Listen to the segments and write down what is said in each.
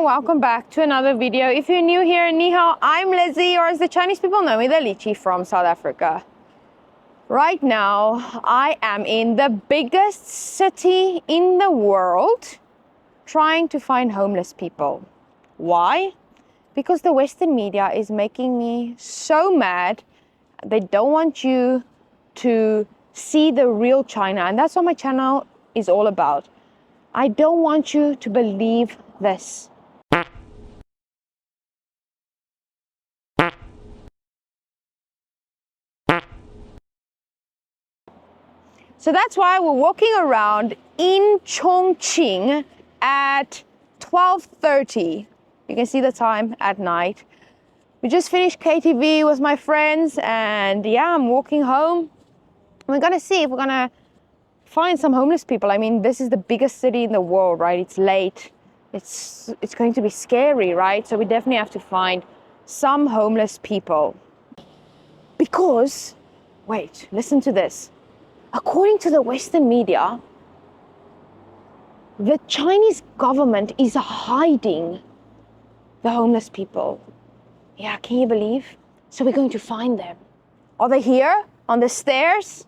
and welcome back to another video. If you're new here, ni hao, I'm Lizzie, or as the Chinese people know me, the Lychee from South Africa. Right now, I am in the biggest city in the world trying to find homeless people. Why? Because the Western media is making me so mad. They don't want you to see the real China, and that's what my channel is all about. I don't want you to believe this. So that's why we're walking around in Chongqing at 12:30. You can see the time at night. We just finished KTV with my friends, and yeah, I'm walking home. We're gonna see if we're gonna find some homeless people. I mean, this is the biggest city in the world, right? It's late. It's going to be scary, right? So we definitely have to find some homeless people. Because, wait, listen to this. According to the Western media, the Chinese government is hiding the homeless people. Yeah, can you believe? So we're going to find them. Are they here on the stairs?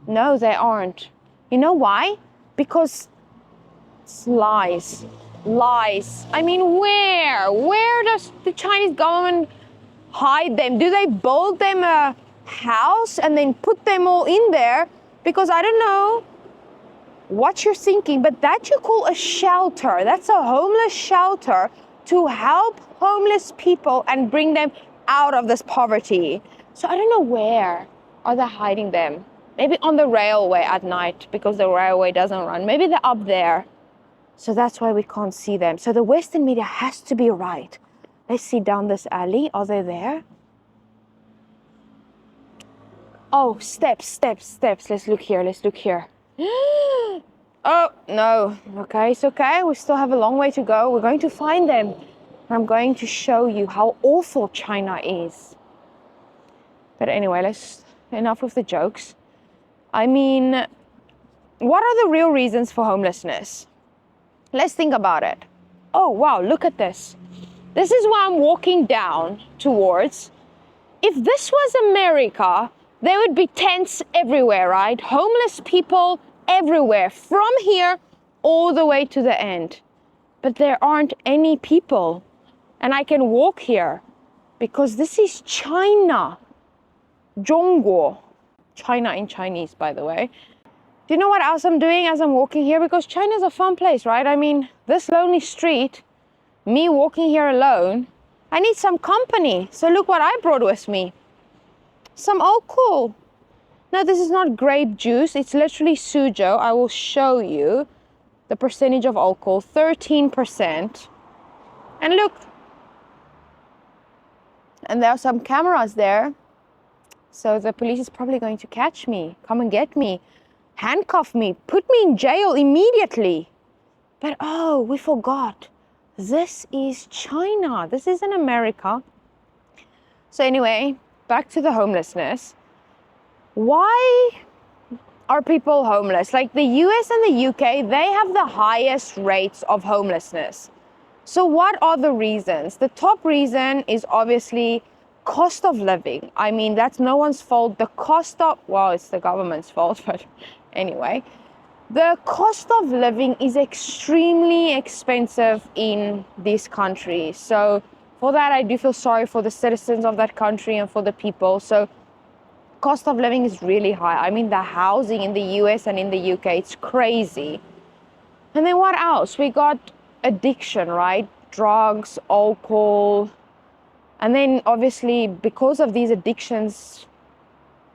No, they aren't. You know why? Because it's lies. Lies. I mean, where? Where does the Chinese government hide them? Do they build them a house and then put them all in there? Because I don't know what you're thinking, but that you call a shelter. That's a homeless shelter to help homeless people and bring them out of this poverty. So I don't know where are they hiding them. Maybe on the railway at night, because the railway doesn't run. Maybe they're up there. So that's why we can't see them. So the Western media has to be right. Let's see down this alley. Are they there? Oh, steps. Let's look here. Oh, no. Okay, it's okay. We still have a long way to go. We're going to find them. I'm going to show you how awful China is. But anyway, enough with the jokes. I mean, what are the real reasons for homelessness? Let's think about it. Oh, wow, look at this. This is where I'm walking down towards. If this was America, there would be tents everywhere, right? Homeless people everywhere, from here all the way to the end. But there aren't any people. And I can walk here because this is China. 中国. China in Chinese, by the way. Do you know what else I'm doing as I'm walking here? Because China's a fun place, right? I mean, this lonely street, me walking here alone, I need some company. So look what I brought with me. Some alcohol. Now, this is not grape juice. It's literally sujo. I will show you the percentage of alcohol, 13%. And look. And there are some cameras there. So the police is probably going to catch me, come and get me, handcuff me, put me in jail immediately. But oh, we forgot. This is China. This isn't America. So anyway, back to the homelessness. Why are people homeless? Like the US and the UK, they have the highest rates of homelessness. So what are the reasons? The top reason is obviously cost of living. I mean, that's no one's fault. The cost of, well, it's the government's fault, but anyway. The cost of living is extremely expensive in these countries. So for that, I do feel sorry for the citizens of that country and for the people. So cost of living is really high. I mean, the housing in the US and in the UK, it's crazy. And then what else? We got addiction, right? Drugs, alcohol. And then obviously, because of these addictions,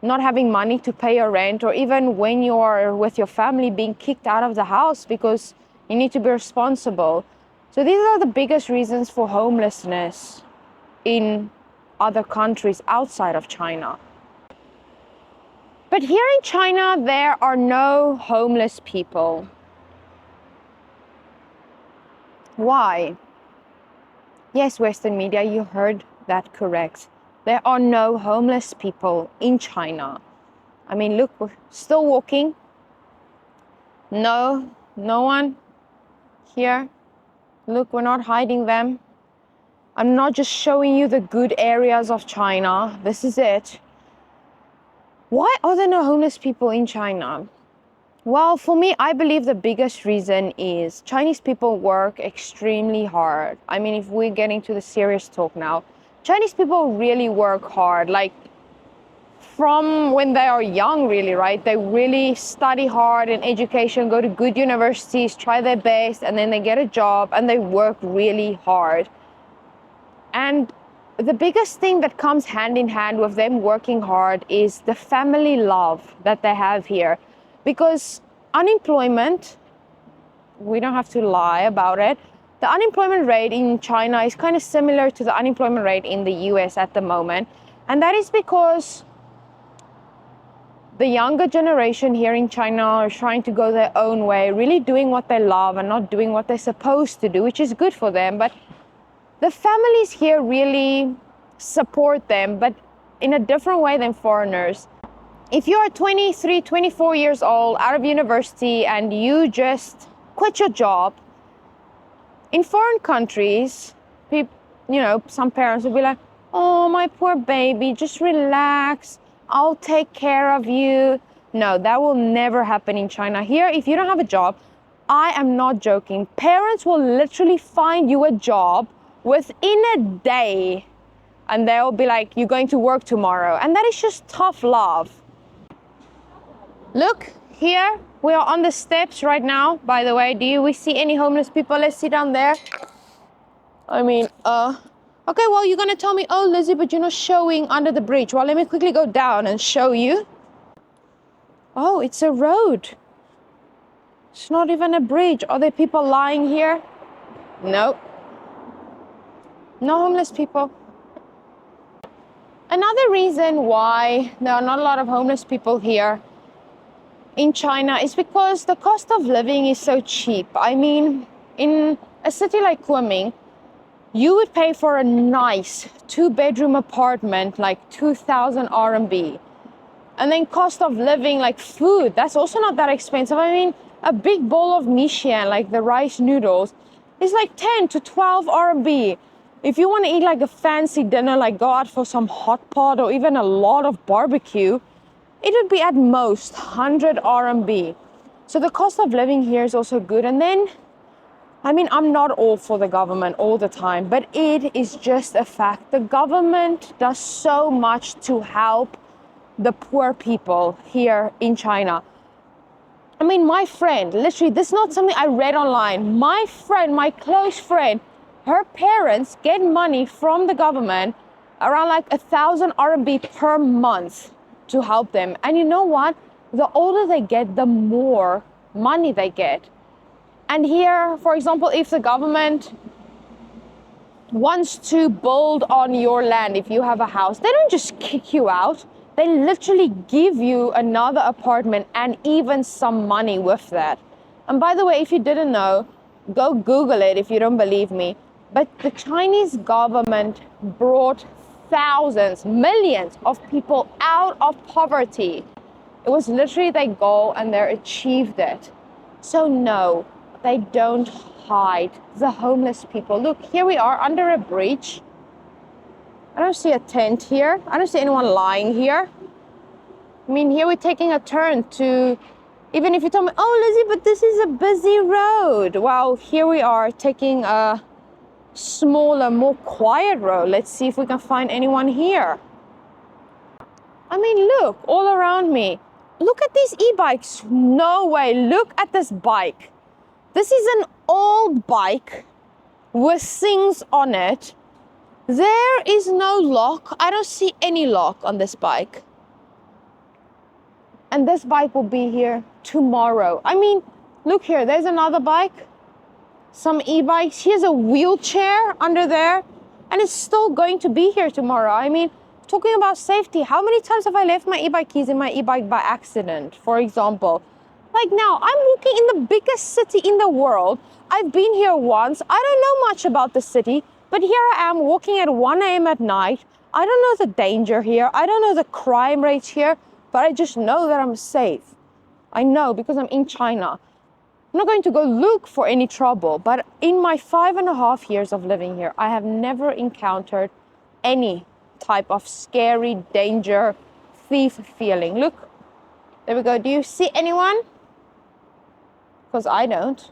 not having money to pay your rent, or even when you're with your family, being kicked out of the house because you need to be responsible. So these are the biggest reasons for homelessness in other countries outside of China. But here in China, there are no homeless people. Why? Yes, Western media, you heard that correct. There are no homeless people in China. I mean, look, we're still walking. No one here. Look, we're not hiding them. I'm not just showing you the good areas of China. This is it. Why are there no homeless people in China? Well, for me, I believe the biggest reason is Chinese people work extremely hard. I mean, if we're getting to the serious talk now, Chinese people really work hard. Like, from when they are young, really, right? They really study hard in education, go to good universities, try their best, and then they get a job and they work really hard. And the biggest thing that comes hand in hand with them working hard is the family love that they have here. Because unemployment, we don't have to lie about it, the unemployment rate in China is kind of similar to the unemployment rate in the US at the moment. And that is because the younger generation here in China are trying to go their own way, really doing what they love and not doing what they're supposed to do, which is good for them. But the families here really support them, but in a different way than foreigners. If you are 23, 24 years old, out of university, and you just quit your job, in foreign countries, some parents will be like, oh, my poor baby, just relax. I'll take care of you. No, that will never happen in China. Here, if you don't have a job, I am not joking. Parents will literally find you a job within a day, and they'll be like, you're going to work tomorrow. And that is just tough love. Look, here we are on the steps right now. By the way, we see any homeless people? Let's sit down there. Okay, well, you're gonna tell me, oh, Lizzie, but you're not showing under the bridge. Well, let me quickly go down and show you. Oh, it's a road. It's not even a bridge. Are there people lying here? No. No homeless people. Another reason why there are not a lot of homeless people here in China is because the cost of living is so cheap. I mean, in a city like Kunming, you would pay for a nice 2-bedroom apartment like 2,000 RMB. And then cost of living, like food, that's also not that expensive. I mean, a big bowl of mixian, like the rice noodles, is like 10 to 12 RMB. If you want to eat like a fancy dinner, like go out for some hot pot or even a lot of barbecue, it would be at most 100 RMB. So the cost of living here is also good. And then, I mean, I'm not all for the government all the time, but it is just a fact. The government does so much to help the poor people here in China. I mean, my friend, literally, this is not something I read online. My friend, my close friend, her parents get money from the government, around like 1,000 RMB per month to help them. And you know what? The older they get, the more money they get. And here, for example, if the government wants to build on your land, if you have a house, they don't just kick you out. They literally give you another apartment and even some money with that. And by the way, if you didn't know, go Google it if you don't believe me. But the Chinese government brought thousands, millions of people out of poverty. It was literally their goal and they achieved it. So no, they don't hide the homeless people. Look, here we are under a bridge. I don't see a tent here. I don't see anyone lying here. I mean, here we're taking a turn to, even if you tell me, oh, Lizzie, but this is a busy road. Well, here we are taking a smaller, more quiet road. Let's see if we can find anyone here. I mean, look, all around me. Look at these e-bikes. No way. Look at this bike. This is an old bike with things on it. There is no lock. I don't see any lock on this bike. And this bike will be here tomorrow. I mean, look here. There's another bike. Some e-bikes. Here's a wheelchair under there. And it's still going to be here tomorrow. I mean, talking about safety, how many times have I left my e-bike keys in my e-bike by accident, for example? Like now, I'm walking in the biggest city in the world. I've been here once. I don't know much about the city, but here I am walking at 1 a.m. at night. I don't know the danger here. I don't know the crime rates here, but I just know that I'm safe. I know because I'm in China. I'm not going to go look for any trouble, but in my 5.5 years of living here, I have never encountered any type of scary danger, thief feeling. Look, there we go. Do you see anyone? Because I don't.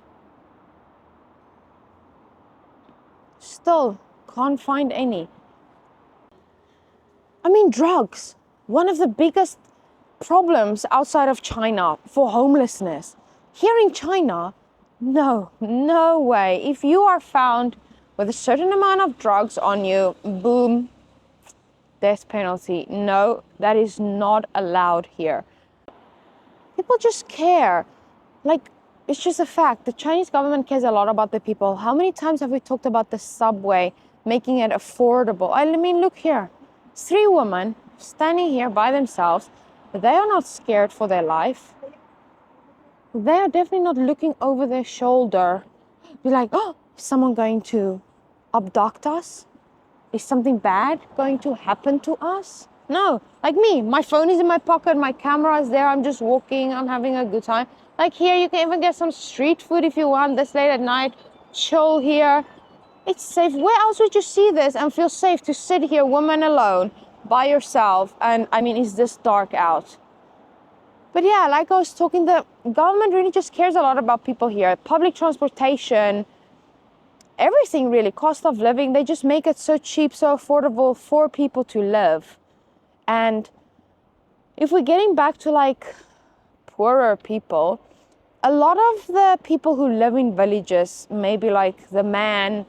Still can't find any. I mean, drugs. One of the biggest problems outside of China for homelessness. Here in China, no way. If you are found with a certain amount of drugs on you, boom, death penalty. No, that is not allowed here. People just care. Like, it's just a fact. The Chinese government cares a lot about the people. How many times have we talked about the subway, making it affordable? I mean, look here. 3 women standing here by themselves. They are not scared for their life. They are definitely not looking over their shoulder. Be like, oh, is someone going to abduct us? Is something bad going to happen to us? No, like me, my phone is in my pocket, my camera is there, I'm just walking, I'm having a good time. Like here, you can even get some street food if you want this late at night, chill here. It's safe. Where else would you see this and feel safe to sit here, woman alone, by yourself? And I mean, it's this dark out. But yeah, like I was talking, the government really just cares a lot about people here. Public transportation, everything really, cost of living, they just make it so cheap, so affordable for people to live. And if we're getting back to like poorer people, a lot of the people who live in villages, maybe like the man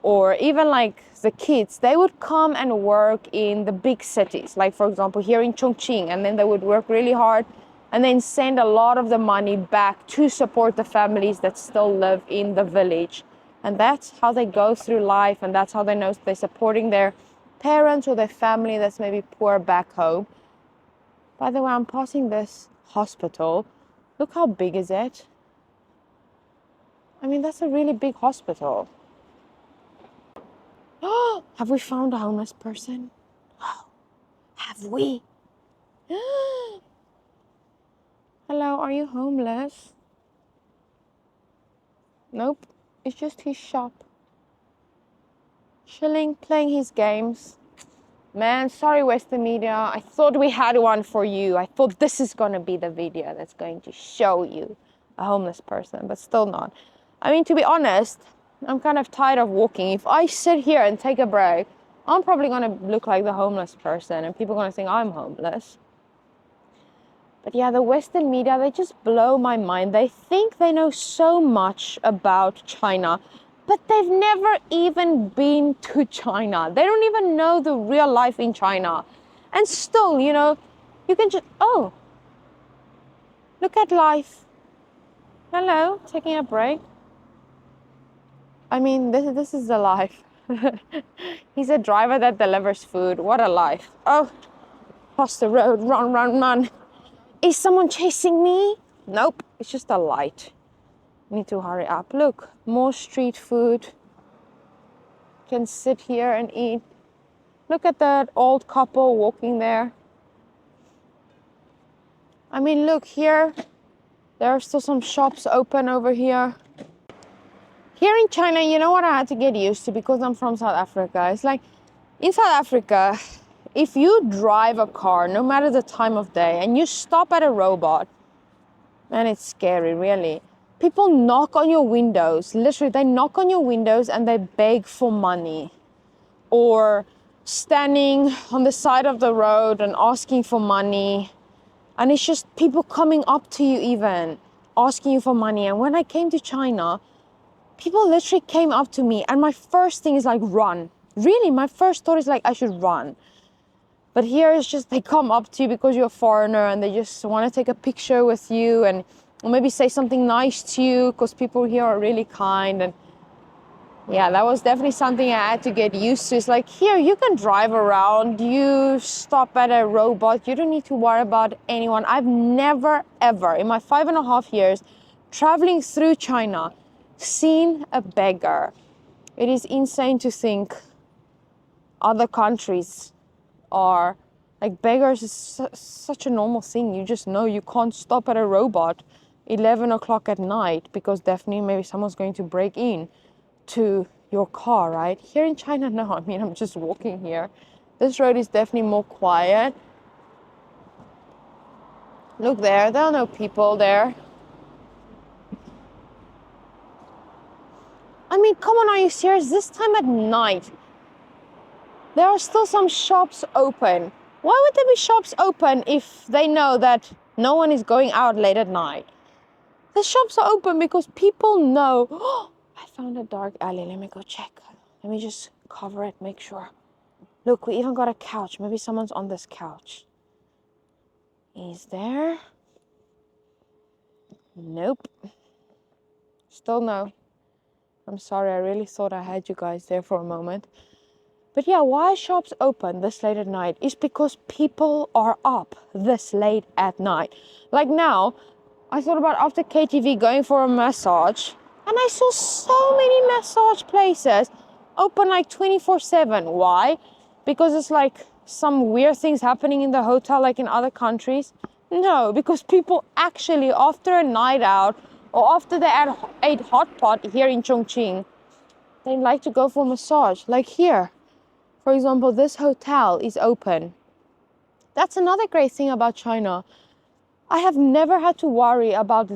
or even like the kids, they would come and work in the big cities. Like for example, here in Chongqing, and then they would work really hard and then send a lot of the money back to support the families that still live in the village. And that's how they go through life, and that's how they know they're supporting their parents or their family that's maybe poor back home. By the way, I'm passing this hospital. Look how big is it? I mean, that's a really big hospital. Oh, have we found a homeless person? Oh, have we? Hello, are you homeless? Nope, it's just his shop. Chilling, playing his games. Man, sorry Western media, I thought we had one for you. I thought this is gonna be the video that's going to show you a homeless person, but still not. I mean, to be honest, I'm kind of tired of walking. If I sit here and take a break, I'm probably gonna look like the homeless person and people are gonna think I'm homeless. But yeah, the Western media, they just blow my mind. They think they know so much about China, but they've never even been to China. They don't even know the real life in China. And still, you know, you can just, oh, look at life. Hello, taking a break. I mean, this is the life. He's a driver that delivers food. What a life. Oh, cross the road, run, run, run. Is someone chasing me? Nope, it's just a light. Need to hurry up. Look, more street food. Can sit here and eat. Look at that old couple walking there. I mean, look here. There are still some shops open over here. Here in China, you know what I had to get used to because I'm from South Africa? It's like, in South Africa, if you drive a car, no matter the time of day, and you stop at a robot, man, it's scary, really. People knock on your windows. Literally, they knock on your windows and they beg for money. Or standing on the side of the road and asking for money. And it's just people coming up to you even, asking you for money. And when I came to China, people literally came up to me and my first thing is like, run. Really, my first thought is like, I should run. But here it's just they come up to you because you're a foreigner and they just want to take a picture with you and or maybe say something nice to you because people here are really kind. And yeah, that was definitely something I had to get used to. It's like, here, you can drive around, you stop at a robot, you don't need to worry about anyone. I've never, ever, in my 5.5 years traveling through China, seen a beggar. It is insane to think other countries are like beggars is such a normal thing. You just know you can't stop at a robot 11 o'clock at night, because definitely maybe someone's going to break in to your car, right? Here in China, no. I mean, I'm just walking here. This road is definitely more quiet. Look there are no people there. I mean, come on, are you serious? This time at night, there are still some shops open. Why would there be shops open if they know that no one is going out late at night? The shops are open because people know, oh, I found a dark alley. Let me go check. Let me just cover it, make sure. Look, we even got a couch. Maybe someone's on this couch. Is there? Nope. Still no. I'm sorry, I really thought I had you guys there for a moment. But yeah, why are shops open this late at night is because people are up this late at night. Like now, I thought about after KTV going for a massage, and I saw so many massage places open like 24/7. Why? Because it's like some weird things happening in the hotel like in other countries? No, because people actually, after a night out or after they ate hot pot here in Chongqing, they like to go for a massage. Like here, for example, this hotel is open. That's another great thing about China. I have never had to worry about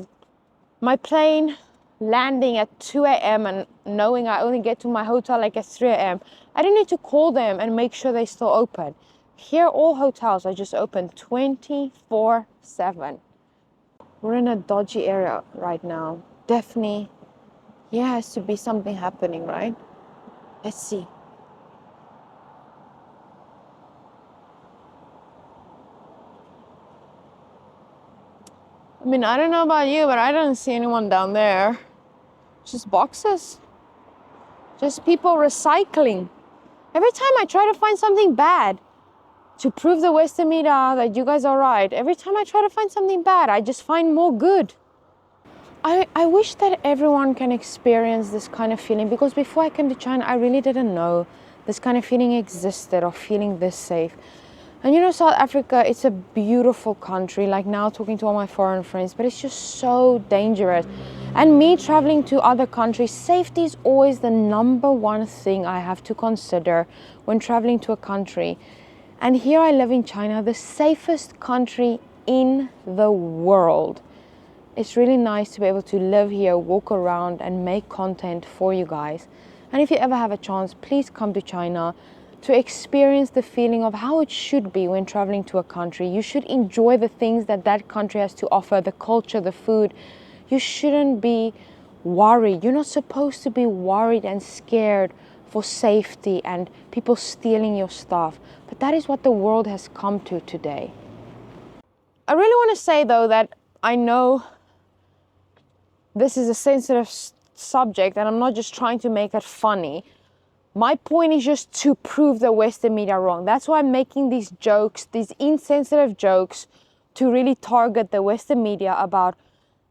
my plane landing at 2 a.m. and knowing I only get to my hotel like at 3 a.m. I don't need to call them and make sure they're still open. Here, all hotels are just open 24/7. We're in a dodgy area right now. Definitely, here has to be something happening, right? Let's see. I mean, I don't know about you, but I don't see anyone down there. Just boxes. Just people recycling. Every time I try to find something bad to prove the Western media that you guys are right, every time I try to find something bad, I just find more good. I wish that everyone can experience this kind of feeling, because before I came to China, I really didn't know this kind of feeling existed, of feeling this safe. And you know, South Africa, it's a beautiful country, like now talking to all my foreign friends, but it's just so dangerous. And me traveling to other countries, safety is always the number one thing I have to consider when traveling to a country. And here I live in China, the safest country in the world. It's really nice to be able to live here, walk around and make content for you guys. And if you ever have a chance, please come to China to experience the feeling of how it should be when traveling to a country. You should enjoy the things that that country has to offer, the culture, the food. You shouldn't be worried. You're not supposed to be worried and scared for safety and people stealing your stuff. But that is what the world has come to today. I really want to say though that I know this is a sensitive subject and I'm not just trying to make it funny. My point is just to prove the Western media wrong. That's why I'm making these jokes, these insensitive jokes, to really target the Western media about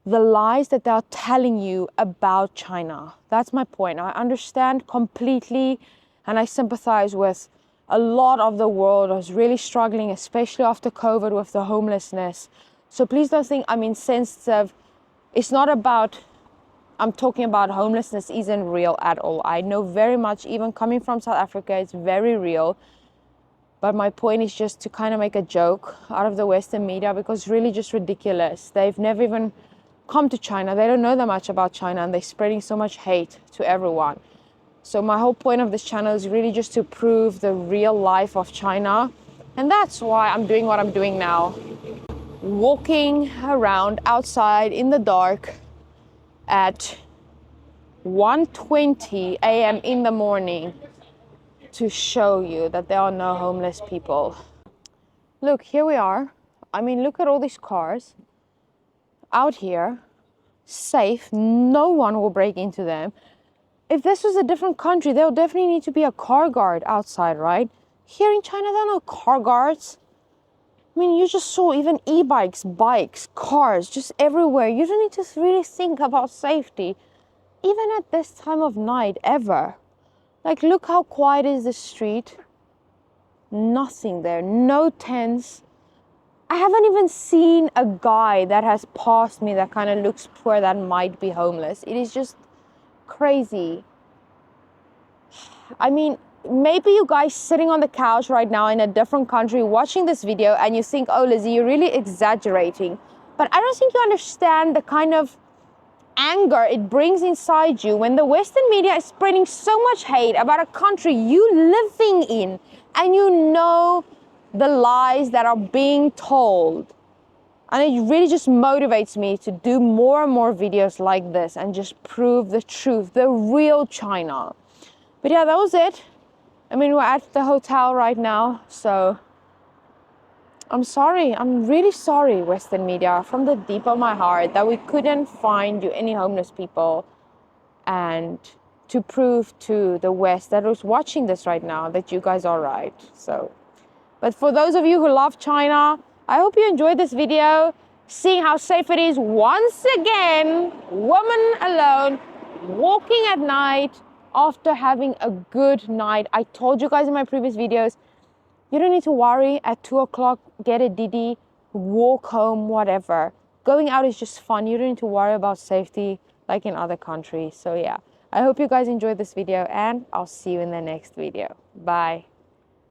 the lies that they're telling you about China. That's my point. I understand completely and I sympathize with a lot of the world who's really struggling, especially after COVID with the homelessness. So please don't think I'm insensitive. It's not about, I'm talking about homelessness isn't real at all. I know very much, even coming from South Africa, it's very real. But my point is just to kind of make a joke out of the Western media, because it's really just ridiculous. They've never even come to China. They don't know that much about China and they're spreading so much hate to everyone. So my whole point of this channel is really just to prove the real life of China. And that's why I'm doing what I'm doing now. Walking around outside in the dark at 1:20 a.m. in the morning to show you that there are no homeless people. Look, here we are. I mean, look at all these cars out here, safe. No one will break into them. If this was a different country, there would definitely need to be a car guard outside, right? Here in China, there are no car guards. I mean, you just saw even e-bikes, bikes, cars, just everywhere. You don't need to really think about safety, even at this time of night, ever. Like, look how quiet is the street. Nothing there, no tents. I haven't even seen a guy that has passed me that kind of looks poor that might be homeless. It is just crazy. I mean, maybe you guys sitting on the couch right now in a different country watching this video and you think, oh, Lizzie, you're really exaggerating. But I don't think you understand the kind of anger it brings inside you when the Western media is spreading so much hate about a country you living in, and you know the lies that are being told. And it really just motivates me to do more and more videos like this and just prove the truth, the real China. But yeah, that was it. I mean, we're at the hotel right now, so I'm sorry. I'm really sorry, Western media, from the deep of my heart, that we couldn't find you any homeless people, and to prove to the West that was watching this right now that you guys are right. So, but for those of you who love China, I hope you enjoyed this video, seeing how safe it is once again, woman alone, walking at night after having a good night. I told you guys in my previous videos, you don't need to worry at 2 o'clock, get a Didi, walk home, whatever. Going out is just fun. You don't need to worry about safety like in other countries. So yeah, I hope you guys enjoyed this video, and I'll see you in the next video. Bye.